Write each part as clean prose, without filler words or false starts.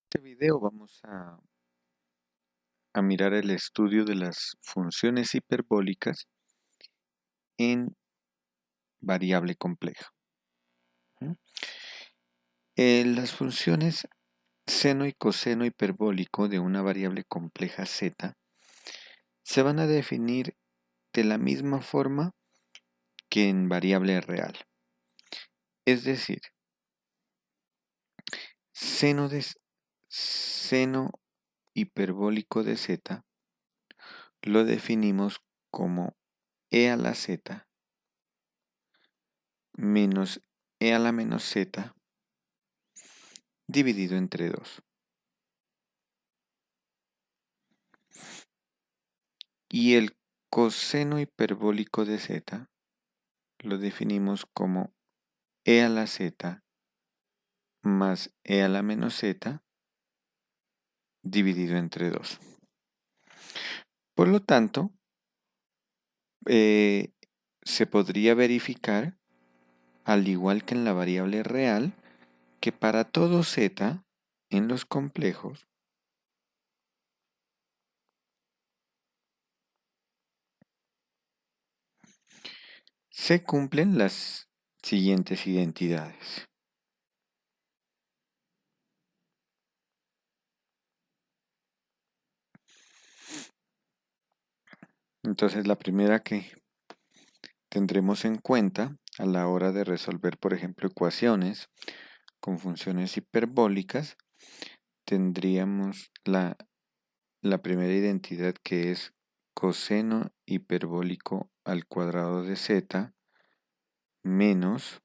Este video vamos a mirar el estudio de las funciones hiperbólicas en variable compleja. ¿Mm? Las funciones seno y coseno hiperbólico de una variable compleja z se van a definir de la misma forma que en variable real. Es decir, seno hiperbólico de z lo definimos como e a la z menos e a la menos z dividido entre 2. Y el coseno hiperbólico de z lo definimos como e a la z más e a la menos z dividido entre 2. Por lo tanto, se podría verificar, al igual que en la variable real, que para todo z en los complejos, se cumplen las siguientes identidades. Entonces, la primera que tendremos en cuenta a la hora de resolver, por ejemplo, ecuaciones con funciones hiperbólicas, tendríamos la primera identidad, que es coseno hiperbólico al cuadrado de z menos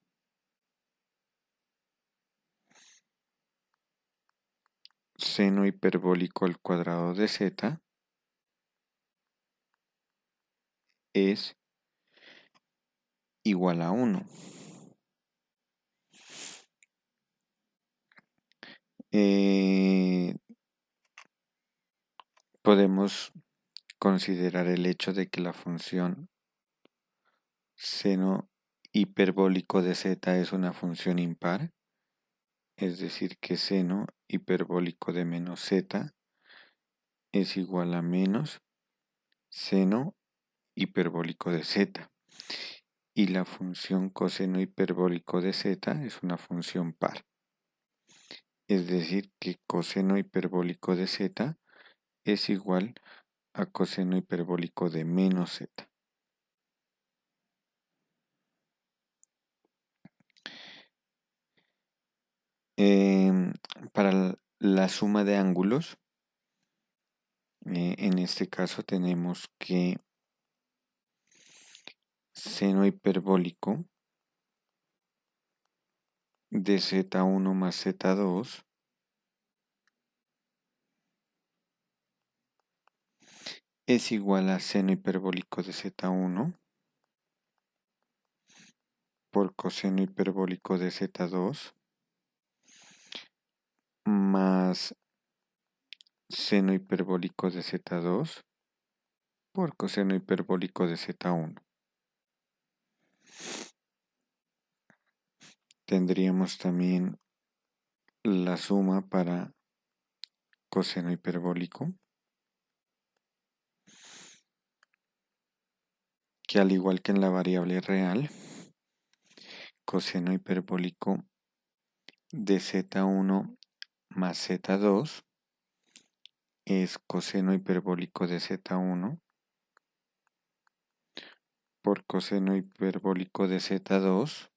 seno hiperbólico al cuadrado de z es igual a 1. Podemos considerar el hecho de que la función seno hiperbólico de z es una función impar, es decir, que seno hiperbólico de menos z es igual a menos seno hiperbólico de z. Y la función coseno hiperbólico de z es una función par. Es decir, que coseno hiperbólico de z es igual a coseno hiperbólico de menos z. Para la suma de ángulos, en este caso tenemos que seno hiperbólico de z1 más z2 es igual a seno hiperbólico de z1 por coseno hiperbólico de z2 más seno hiperbólico de z2 por coseno hiperbólico de z1. Tendríamos también la suma para coseno hiperbólico, que al igual que en la variable real, coseno hiperbólico de z1 más z2 es coseno hiperbólico de z1 por coseno hiperbólico de z2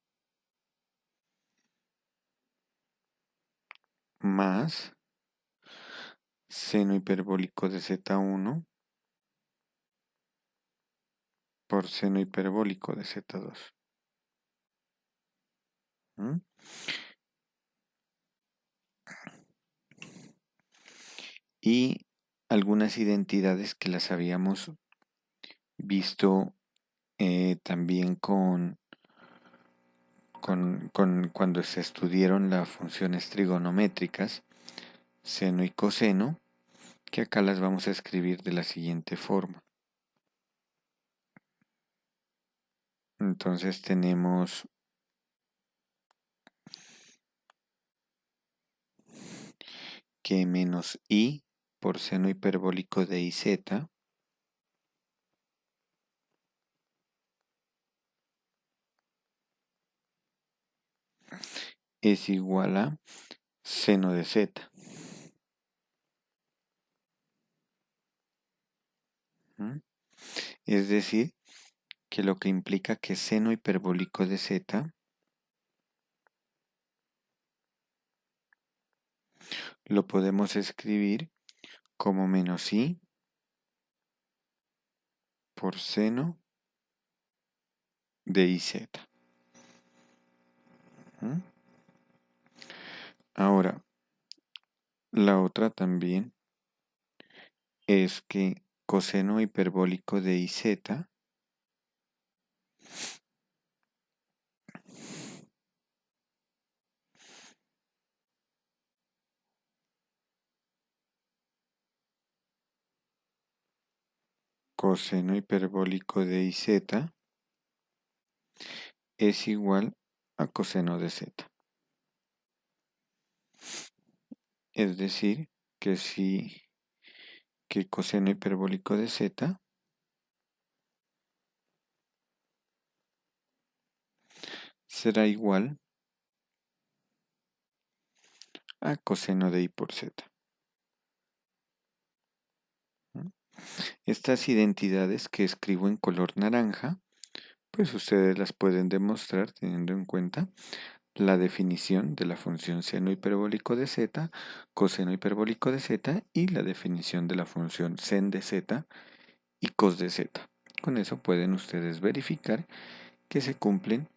más seno hiperbólico de z1 por seno hiperbólico de z2. ¿Mm? Y algunas identidades que las habíamos visto también cuando se estudiaron las funciones trigonométricas, seno y coseno, que acá las vamos a escribir de la siguiente forma. Entonces tenemos que menos I por seno hiperbólico de IZ es igual a seno de Z. ¿Mm? Es decir, que lo que implica que seno hiperbólico de Z lo podemos escribir como menos I por seno de IZ. ¿Mm? Ahora, la otra también es que coseno hiperbólico de IZ coseno hiperbólico de IZ es igual a coseno de Z. Es decir, que coseno hiperbólico de Z será igual a coseno de I por Z. ¿Mm? Estas identidades que escribo en color naranja, pues ustedes las pueden demostrar teniendo en cuenta la definición de la función seno hiperbólico de Z, coseno hiperbólico de Z y la definición de la función sen de Z y cos de Z. Con eso pueden ustedes verificar que se cumplen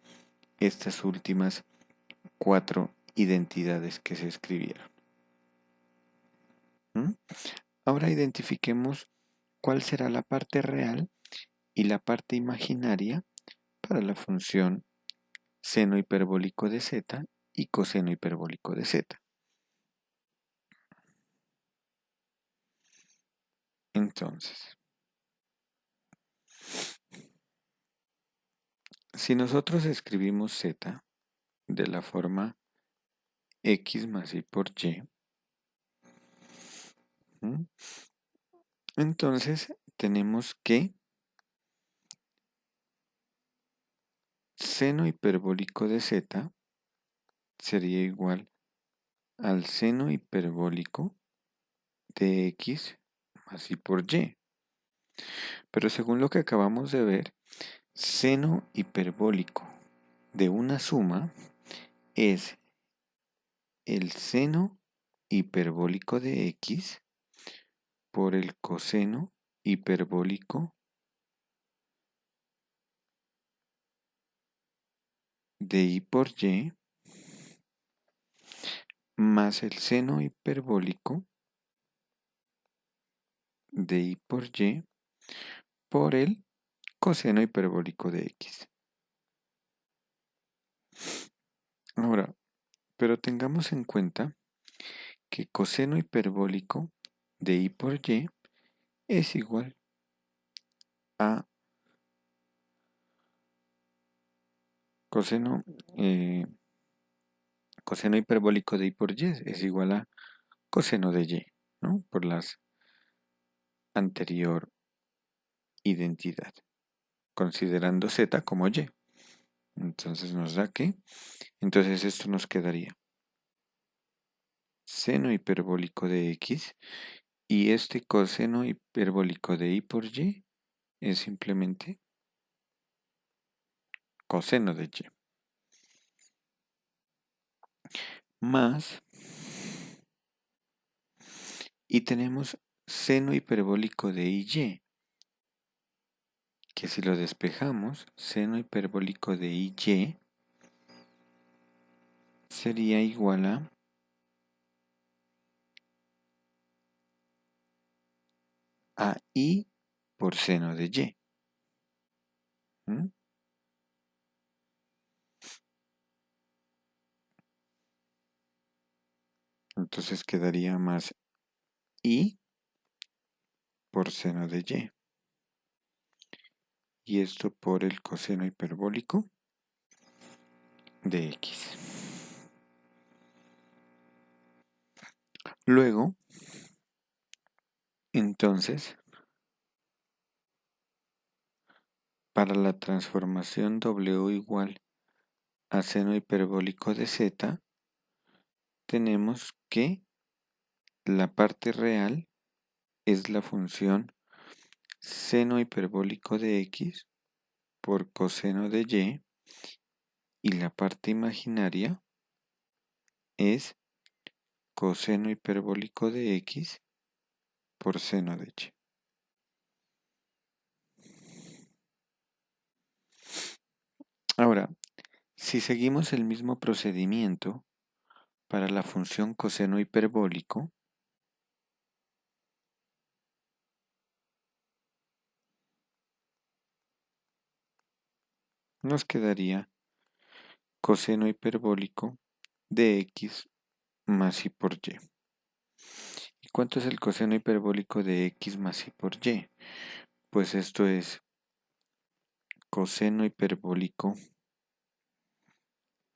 estas últimas 4 identidades que se escribieron. ¿Mm? Ahora identifiquemos cuál será la parte real y la parte imaginaria para la función seno hiperbólico de Z y coseno hiperbólico de Z. Entonces, si nosotros escribimos Z de la forma X más Y por Y, ¿m? Entonces tenemos que seno hiperbólico de Z sería igual al seno hiperbólico de X más Y por Y. Pero según lo que acabamos de ver, seno hiperbólico de una suma es el seno hiperbólico de X por el coseno hiperbólico de Y por Y más el seno hiperbólico de Y por Y por el coseno hiperbólico de X. Ahora, pero tengamos en cuenta que coseno hiperbólico de Y por Y es igual a coseno, coseno hiperbólico de Y por Y es igual a coseno de Y, ¿no? Por la anterior identidad, considerando Z como Y. Entonces nos da que, entonces esto nos quedaría seno hiperbólico de X y este coseno hiperbólico de Y por Y es simplemente coseno de Y. Más, y tenemos seno hiperbólico de IY, que si lo despejamos, seno hiperbólico de IY sería igual a I por seno de Y. ¿Mm? Entonces quedaría más I por seno de Y. Y esto por el coseno hiperbólico de X. Luego, entonces, para la transformación W igual a seno hiperbólico de z, tenemos que la parte real es la función seno hiperbólico de x por coseno de y la parte imaginaria es coseno hiperbólico de x por seno de y. Ahora, si seguimos el mismo procedimiento para la función coseno hiperbólico, nos quedaría coseno hiperbólico de x más y por y. ¿Y cuánto es el coseno hiperbólico de x más y por y? Pues esto es coseno hiperbólico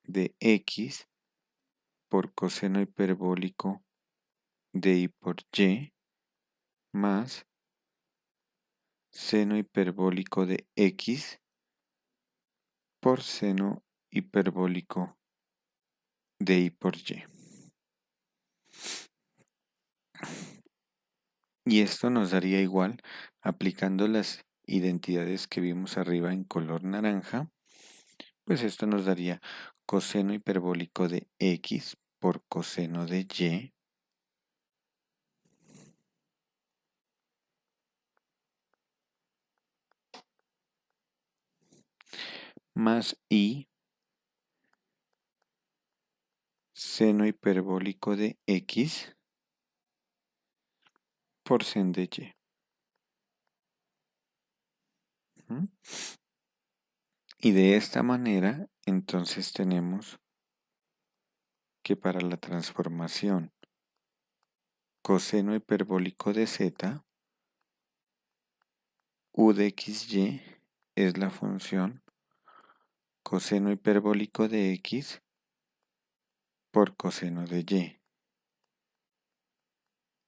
de x por coseno hiperbólico de y por y más seno hiperbólico de x por seno hiperbólico de y por y. Y esto nos daría igual, aplicando las identidades que vimos arriba en color naranja, pues esto nos daría coseno hiperbólico de x por coseno de y más y seno hiperbólico de x por sen de y. ¿Mm? Y de esta manera, entonces tenemos que para la transformación coseno hiperbólico de z, u de xy es la función coseno hiperbólico de x por coseno de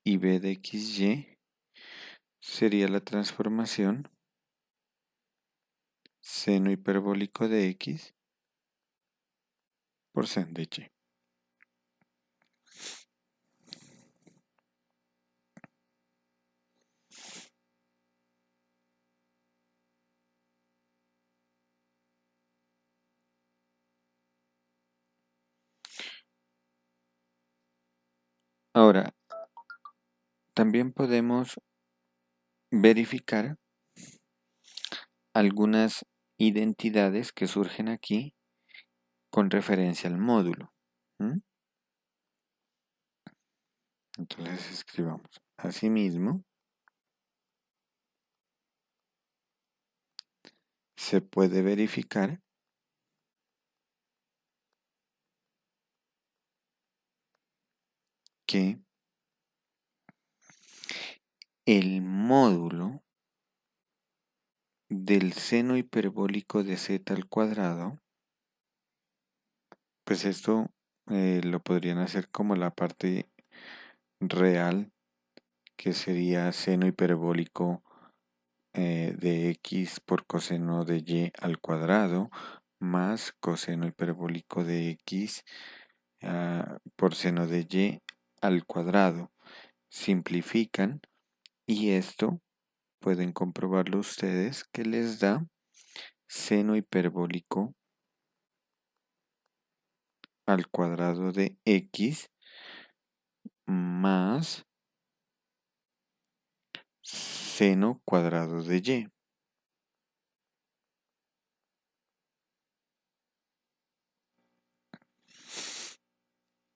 y b de xy sería la transformación seno hiperbólico de x por sen de y. Ahora, también podemos verificar algunas identidades que surgen aquí con referencia al módulo. ¿Mm? Entonces escribamos. Asimismo, se puede verificar que el módulo del seno hiperbólico de z al cuadrado, pues esto lo podrían hacer como la parte real, que sería seno hiperbólico de x por coseno de y al cuadrado más coseno hiperbólico de x por seno de y al cuadrado. Simplifican y esto pueden comprobarlo ustedes que les da seno hiperbólico al cuadrado de x más seno cuadrado de y.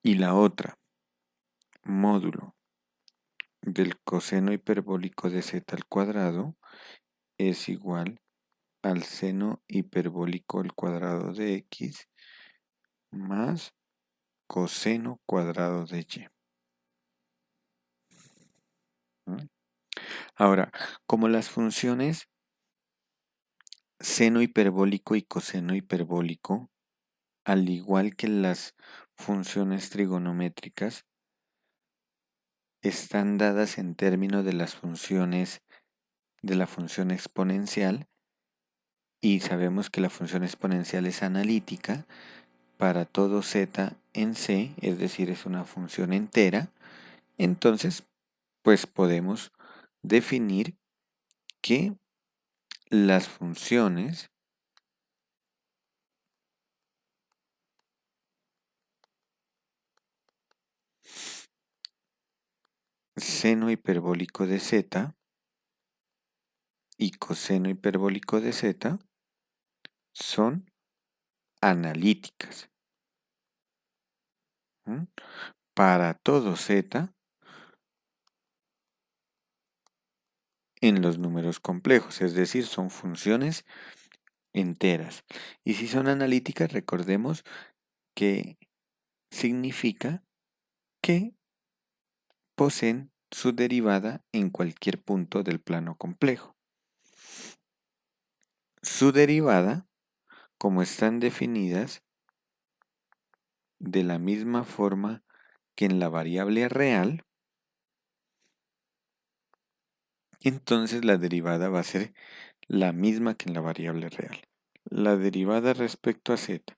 Y la otra, módulo del coseno hiperbólico de z al cuadrado es igual al seno hiperbólico al cuadrado de x más coseno cuadrado de y. ¿Mm? Ahora, como las funciones seno hiperbólico y coseno hiperbólico, al igual que las funciones trigonométricas, están dadas en términos de las funciones de la función exponencial y sabemos que la función exponencial es analítica para todo z en C, es decir, es una función entera. Entonces, pues podemos definir que las funciones seno hiperbólico de z y coseno hiperbólico de z son analíticas. Para todo z en los números complejos, es decir, son funciones enteras. Y si son analíticas, recordemos que significa que poseen su derivada en cualquier punto del plano complejo. Su derivada, como están definidas, de la misma forma que en la variable real, entonces la derivada va a ser la misma que en la variable real. La derivada respecto a z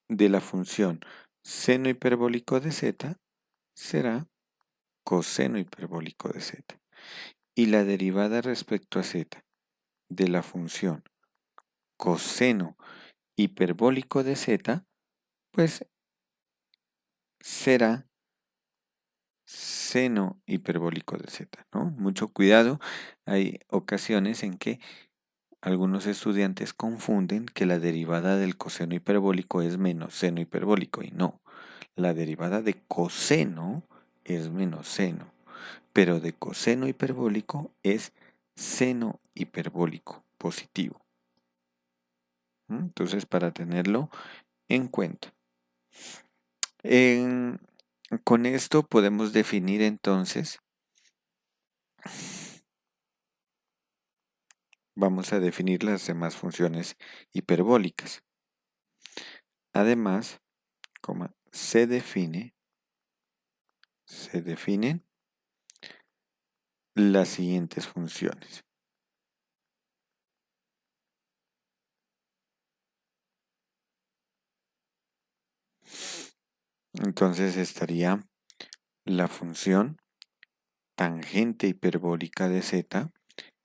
de la función seno hiperbólico de z será coseno hiperbólico de z. Y la derivada respecto a z de la función coseno hiperbólico de z, pues será seno hiperbólico de z, ¿no? Mucho cuidado, hay ocasiones en que algunos estudiantes confunden que la derivada del coseno hiperbólico es menos seno hiperbólico y no, la derivada de coseno es menos seno, pero de coseno hiperbólico es seno hiperbólico positivo. Entonces, para tenerlo en cuenta. Con esto podemos definir entonces, vamos a definir las demás funciones hiperbólicas. Además, se definen las siguientes funciones. Entonces estaría la función tangente hiperbólica de z,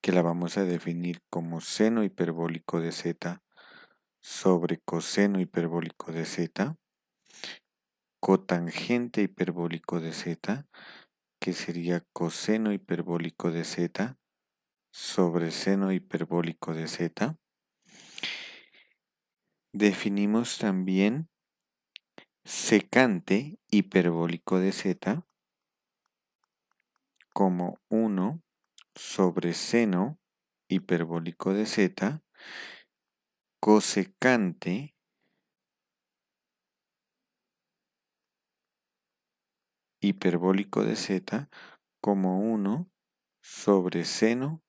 que la vamos a definir como seno hiperbólico de z sobre coseno hiperbólico de z, cotangente hiperbólico de z, que sería coseno hiperbólico de z sobre seno hiperbólico de z. Definimos también secante hiperbólico de z como 1 sobre seno hiperbólico de z, cosecante hiperbólico de z como 1 sobre seno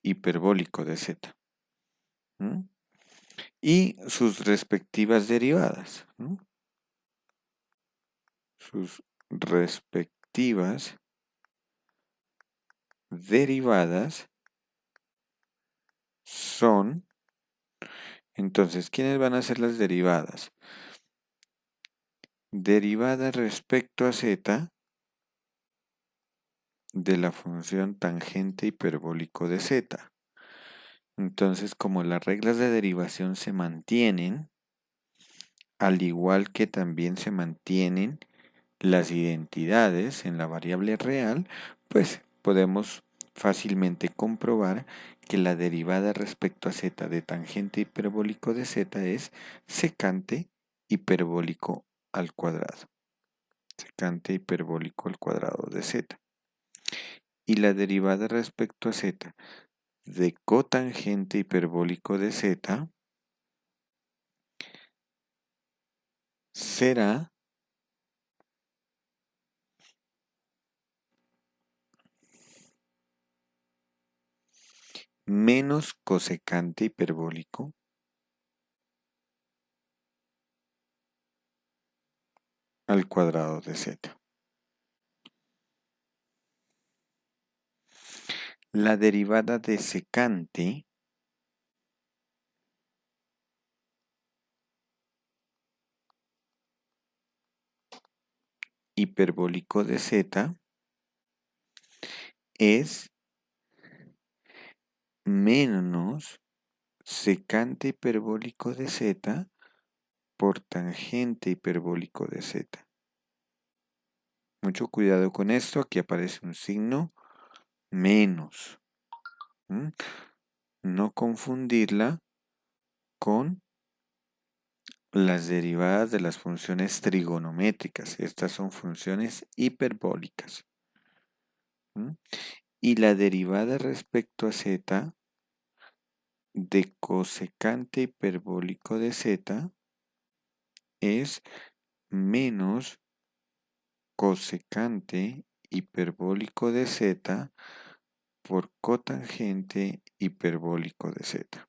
hiperbólico de z. Y sus respectivas derivadas. Sus respectivas derivadas son, entonces, ¿quiénes van a ser las derivadas? Derivada respecto a z de la función tangente hiperbólico de z. Entonces, como las reglas de derivación se mantienen, al igual que también se mantienen las identidades en la variable real, pues podemos fácilmente comprobar que la derivada respecto a z de tangente hiperbólico de z es secante hiperbólico al cuadrado. Secante hiperbólico al cuadrado de z. Y la derivada respecto a z de cotangente hiperbólico de z será menos cosecante hiperbólico al cuadrado de z. La derivada de secante hiperbólico de z es menos secante hiperbólico de z por tangente hiperbólico de z. Mucho cuidado con esto, aquí aparece un signo menos. No confundirla con las derivadas de las funciones trigonométricas. Estas son funciones hiperbólicas. Y la derivada respecto a z de cosecante hiperbólico de z es menos cosecante hiperbólico de z por cotangente hiperbólico de z.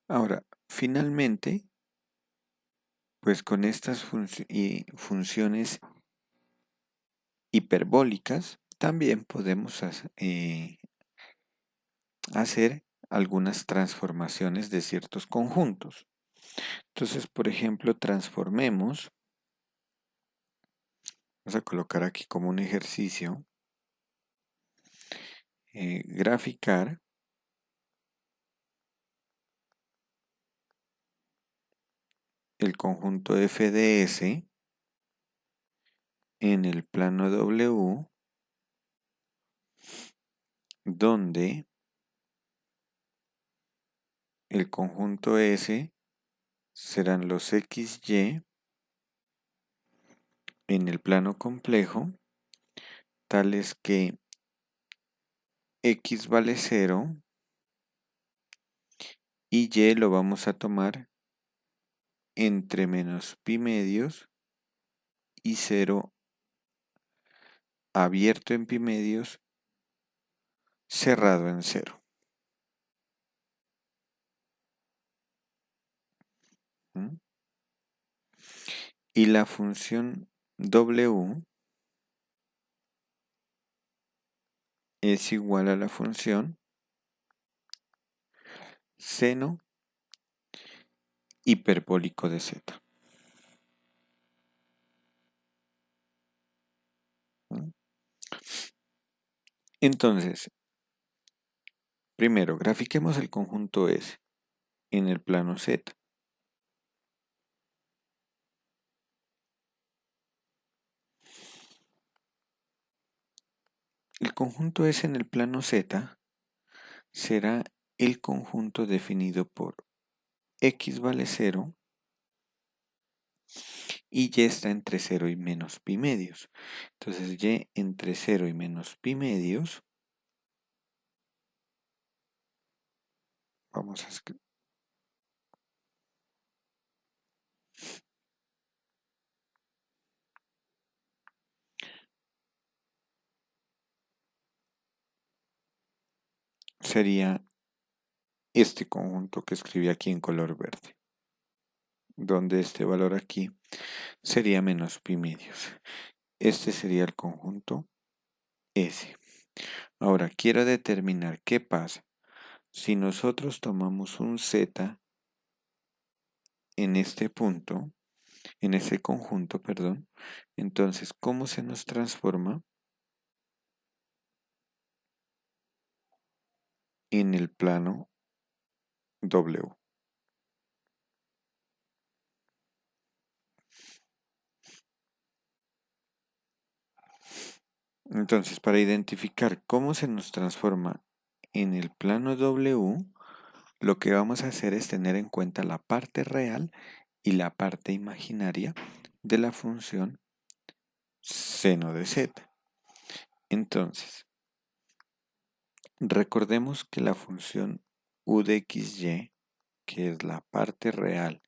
Ahora, finalmente, pues con estas funciones hiperbólicas también podemos hacer algunas transformaciones de ciertos conjuntos. Entonces, por ejemplo, transformemos, vamos a colocar aquí como un ejercicio, graficar el conjunto f de S en el plano W, donde el conjunto S serán los XY en el plano complejo, tales que X vale 0 y Y lo vamos a tomar entre menos pi medios y 0 abierto en pi medios, cerrado en 0. Y la función W es igual a la función seno hiperbólico de z. Entonces, primero, grafiquemos el conjunto S en el plano Z. El conjunto S en el plano Z será el conjunto definido por X vale 0 y Y está entre 0 y menos pi medios. Entonces, Y entre 0 y menos pi medios, vamos a escribir, sería este conjunto que escribí aquí en color verde, donde este valor aquí sería menos pi medios. Este sería el conjunto S. Ahora, quiero determinar qué pasa si nosotros tomamos un Z en este punto, en ese conjunto, perdón. Entonces, ¿cómo se nos transforma en el plano W? Entonces, para identificar cómo se nos transforma en el plano W, lo que vamos a hacer es tener en cuenta la parte real y la parte imaginaria de la función seno de z. Entonces, recordemos que la función u de xy, que es la parte real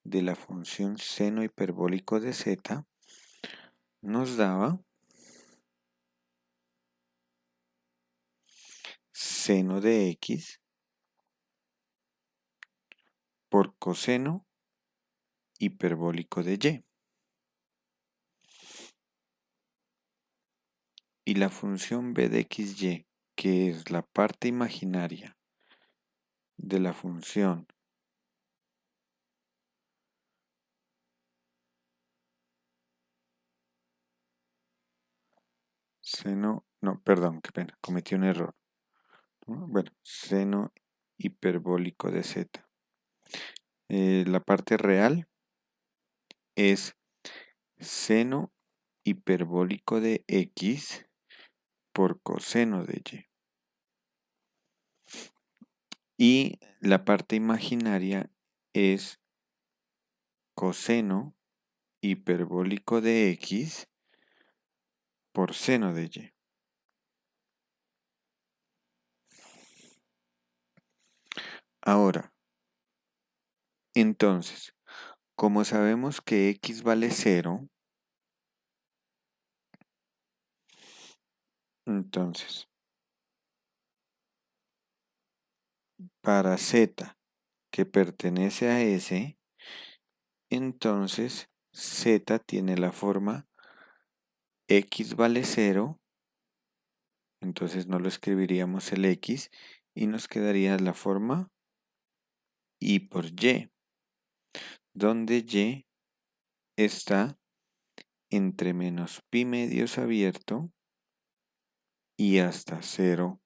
de la función seno hiperbólico de z, nos daba seno de x por coseno hiperbólico de y. Y la función b de xy, que es la parte imaginaria de la función seno, no, perdón, qué pena, cometí un error, ¿no? Bueno, seno hiperbólico de z. La parte real es seno hiperbólico de x por coseno de y. Y la parte imaginaria es coseno hiperbólico de x por seno de y. Ahora, entonces, como sabemos que x vale 0, entonces, para z que pertenece a S, entonces z tiene la forma x vale 0, entonces no lo escribiríamos el x y nos quedaría la forma y por y, donde y está entre menos pi medios abierto y hasta 0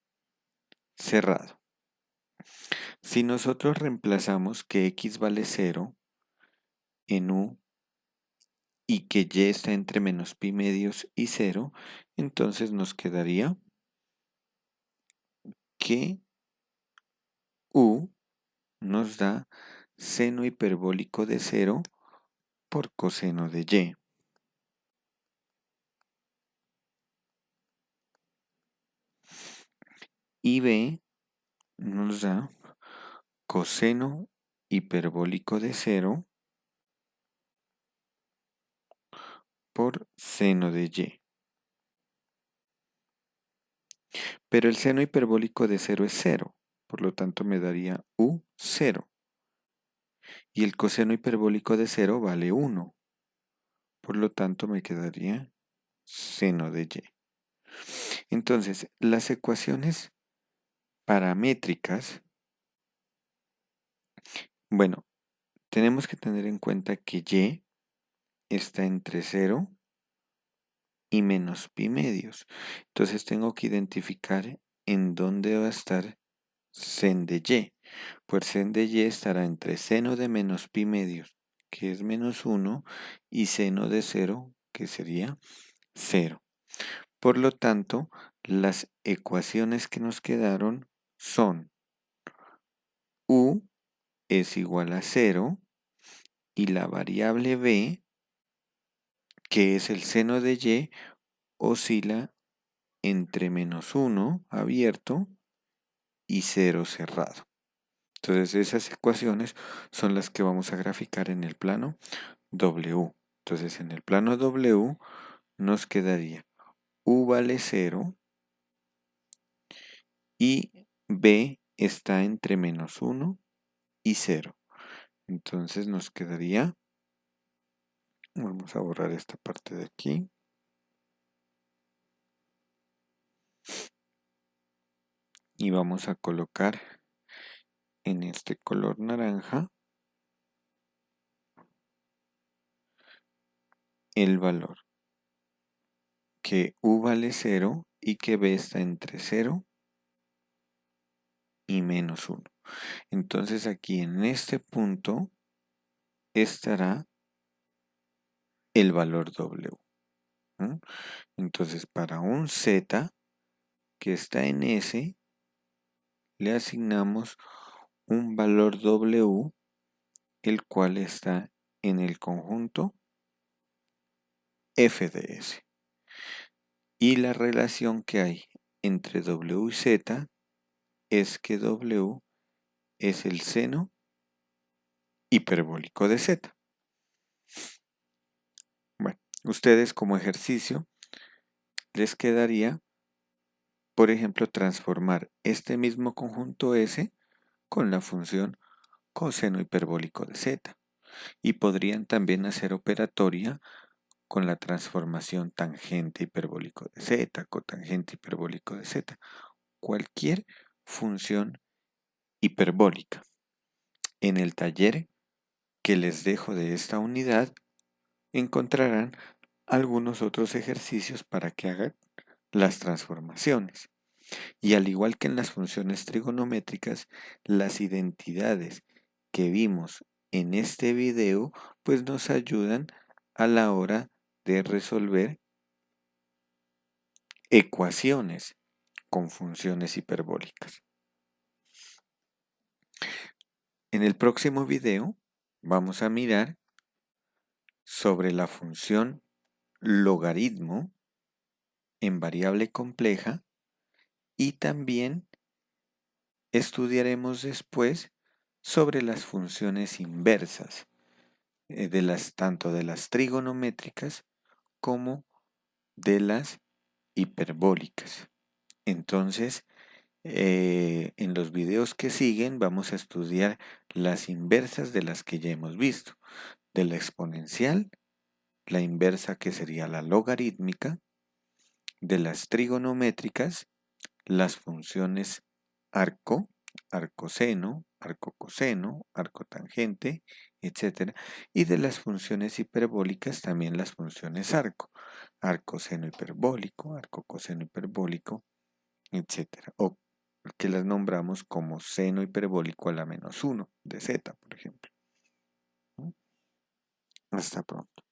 cerrado. Si nosotros reemplazamos que x vale 0 en u y que y está entre menos pi medios y 0, entonces nos quedaría que u nos da seno hiperbólico de 0 por coseno de y. Y b nos da coseno hiperbólico de 0 por seno de y. Pero el seno hiperbólico de 0 es 0, por lo tanto me daría u 0. Y el coseno hiperbólico de 0 vale 1, por lo tanto me quedaría seno de y. Entonces, las ecuaciones paramétricas, bueno, tenemos que tener en cuenta que y está entre 0 y menos pi medios. Entonces tengo que identificar en dónde va a estar sen de y. Pues sen de y estará entre seno de menos pi medios, que es menos 1, y seno de 0, que sería 0. Por lo tanto, las ecuaciones que nos quedaron son u es igual a 0 y la variable b, que es el seno de y, oscila entre menos 1 abierto y 0 cerrado. Entonces esas ecuaciones son las que vamos a graficar en el plano W. Entonces en el plano W nos quedaría u vale 0 y b está entre menos 1 y 0. Entonces nos quedaría, vamos a borrar esta parte de aquí. Y vamos a colocar en este color naranja el valor que u vale 0 y que b está entre 0 y menos 1. Entonces aquí en este punto estará el valor W. ¿No? Entonces para un Z que está en S, le asignamos un valor W, el cual está en el conjunto F de S. Y la relación que hay entre W y Z es que W es el seno hiperbólico de Z. Bueno, ustedes como ejercicio les quedaría, por ejemplo, transformar este mismo conjunto S con la función coseno hiperbólico de z. Y podrían también hacer operatoria con la transformación tangente hiperbólico de z, cotangente hiperbólico de z, cualquier función hiperbólica. En el taller que les dejo de esta unidad encontrarán algunos otros ejercicios para que hagan las transformaciones. Y al igual que en las funciones trigonométricas, las identidades que vimos en este video pues nos ayudan a la hora de resolver ecuaciones con funciones hiperbólicas. En el próximo video vamos a mirar sobre la función logaritmo en variable compleja y también estudiaremos después sobre las funciones inversas, tanto de las trigonométricas como de las hiperbólicas. Entonces, en los videos que siguen vamos a estudiar las inversas de las que ya hemos visto, de la exponencial, la inversa que sería la logarítmica, de las trigonométricas, las funciones arco, arcoseno, arcocoseno, arcotangente, etc. Y de las funciones hiperbólicas también las funciones arco, arcoseno hiperbólico, arcocoseno hiperbólico, etc. O que las nombramos como seno hiperbólico a la -1 de z, por ejemplo. Hasta pronto.